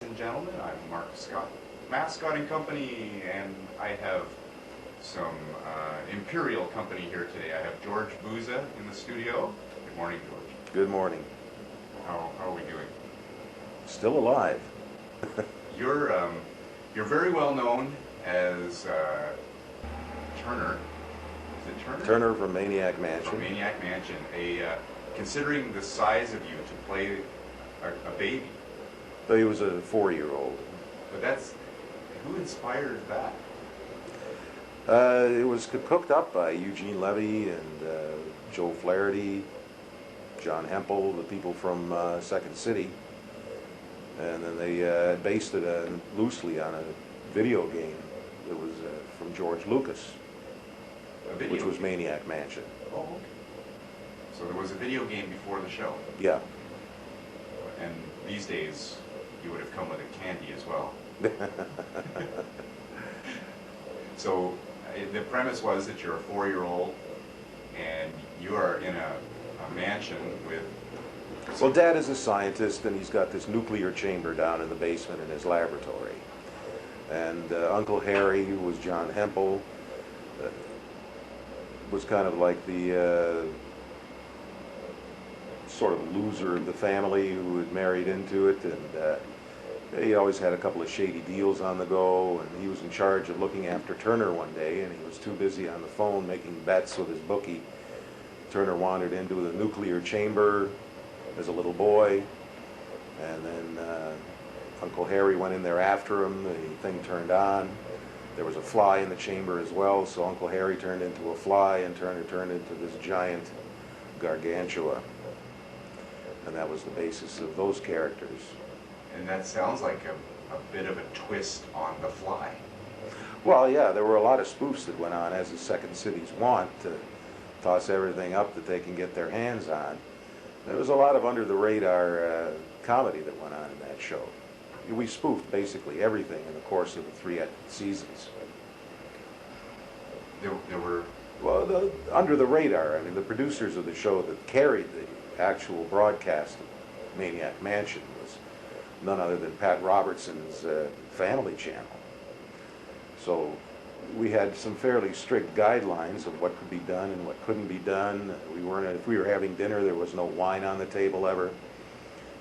and gentlemen, I'm Scott, Mascott and Company, and I have some Imperial company here today. I have George Buza in the studio. Good morning, George. Good morning. How are we doing? Still alive. You're very well known as Turner. Is it Turner? Turner from Maniac Mansion. From Maniac Mansion. Considering the size of you to play a baby. But he was a 4-year-old. But who inspired that? It was cooked up by Eugene Levy and Joe Flaherty, John Hempel, the people from Second City. And then they based it loosely on a video game that was from George Lucas, which was Maniac Mansion. Oh, okay. So there was a video game before the show. Yeah. And these days, you would have come with a candy as well. So the premise was that you're a 4-year-old and you are in a mansion with... Well, Dad is a scientist and he's got this nuclear chamber down in the basement in his laboratory. And Uncle Harry, who was John Hempel, was kind of like the sort of loser of the family who had married into it, and he always had a couple of shady deals on the go, and he was in charge of looking after Turner one day, and he was too busy on the phone making bets with his bookie. Turner wandered into the nuclear chamber as a little boy, and then Uncle Harry went in there after him. The thing turned on. There was a fly in the chamber as well, so Uncle Harry turned into a fly and Turner turned into this giant gargantua. And that was the basis of those characters. And that sounds like a bit of a twist on The Fly. Well, yeah, there were a lot of spoofs that went on, as the Second Cities want, to toss everything up that they can get their hands on. There was a lot of under-the-radar comedy that went on in that show. We spoofed basically everything in the course of the 3 seasons. There were... Well, under the radar. I mean, the producers of the show that carried the actual broadcast of Maniac Mansion was none other than Pat Robertson's Family Channel. So we had some fairly strict guidelines of what could be done and what couldn't be done. If we were having dinner, there was no wine on the table ever.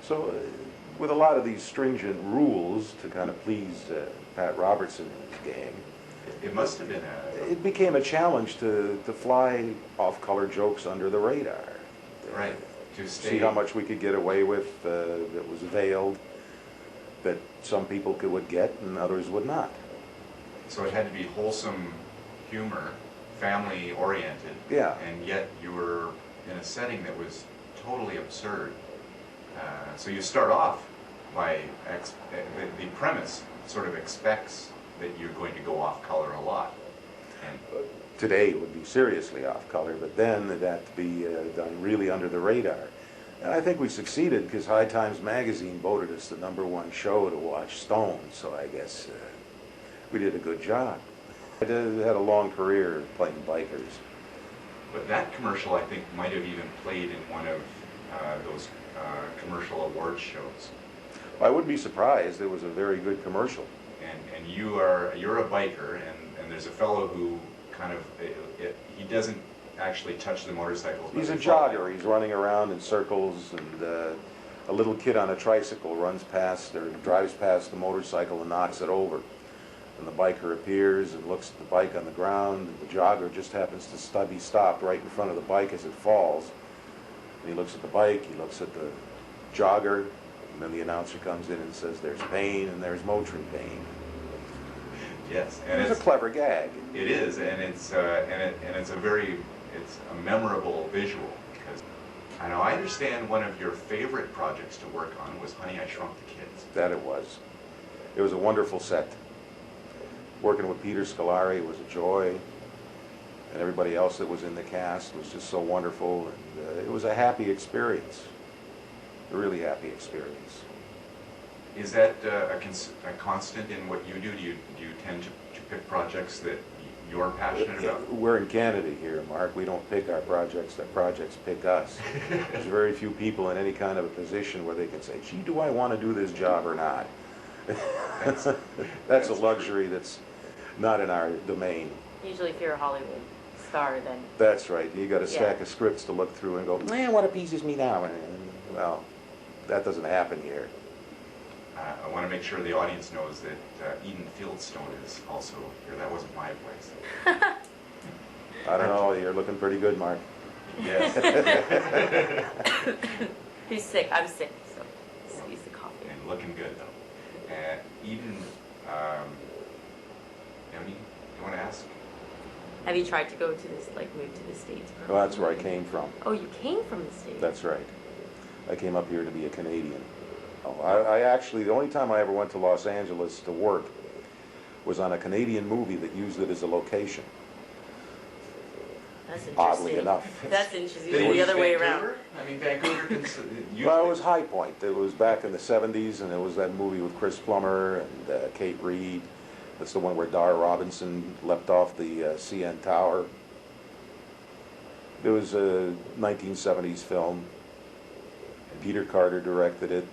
So with a lot of these stringent rules to kind of please Pat Robertson and his gang, it must have been it became a challenge to fly off-color jokes under the radar. Right. To see how much we could get away with that was veiled, that some people would get and others would not. So it had to be wholesome humor, family-oriented. Yeah. And yet you were in a setting that was totally absurd. So you start off by the premise sort of expects that you're going to go off color a lot. And today it would be seriously off color, but then it had to be done really under the radar. And I think we succeeded because High Times magazine voted us the #1 show to watch Stone, so I guess we did a good job. I had a long career playing bikers. But that commercial, I think, might have even played in one of those commercial awards shows. I wouldn't be surprised. It was a very good commercial. And you're a biker, and there's a fellow who kind of he doesn't actually touch the motorcycles. He's a jogger. He's running around in circles, and a little kid on a tricycle runs past or drives past the motorcycle and knocks it over. And the biker appears and looks at the bike on the ground, and the jogger just happens to be stopped right in front of the bike as it falls. And he looks at the bike, he looks at the jogger, and then the announcer comes in and says, "There's pain and there's Motrin pain." Yes, and it's a clever gag. It is, and it's a memorable visual. Because I know I understand one of your favorite projects to work on was Honey, I Shrunk the Kids. That it was. It was a wonderful set. Working with Peter Scolari was a joy, and everybody else that was in the cast was just so wonderful, and it was a happy experience, a really happy experience. Is that a constant in what you do? Do you tend to pick projects that you're passionate about? We're in Canada here, Mark. We don't pick our projects pick us. There's very few people in any kind of a position where they can say, gee, do I want to do this job or not? That's a luxury that's not in our domain. Usually if you're a Hollywood star, then That's right. You got a stack Yeah. of scripts to look through and go, man, what appeases me now? And, well, that doesn't happen here. I want to make sure the audience knows that Eden Fieldstone is also here. That wasn't my place. I don't know, you're looking pretty good, Mark. Yes. who's sick? I'm sick, so squeeze the coffee. And looking good, though. Eden, Emmy, you want to ask? Have you tried to go to this, like move to the States? Well, that's where I came from. Oh, you came from the States? That's right. I came up here to be a Canadian. Oh, I actually, the only time I ever went to Los Angeles to work was on a Canadian movie that used it as a location. That's interesting. Oddly enough. That's interesting. Did they The use other way Vancouver? around. I mean, Vancouver can use Well, it was High Point. It was back in the 70s, and it was that movie with Chris Plummer and Kate Reed. That's the one where Dar Robinson leapt off the CN Tower. It was a 1970s film. Peter Carter directed it.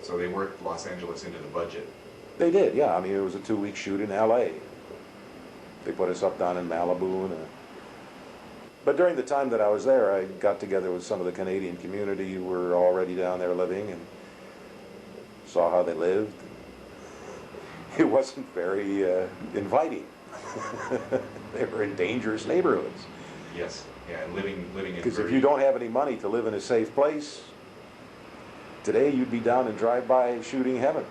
So they worked Los Angeles into the budget. They did, yeah. I mean, it was a 2-week shoot in L.A. They put us up down in Malibu. But during the time that I was there, I got together with some of the Canadian community who were already down there living and saw how they lived. It wasn't very inviting. They were in dangerous neighborhoods. Yes, yeah, and living in Because if very- you don't have any money to live in a safe place, today you'd be down in drive-by shooting heaven.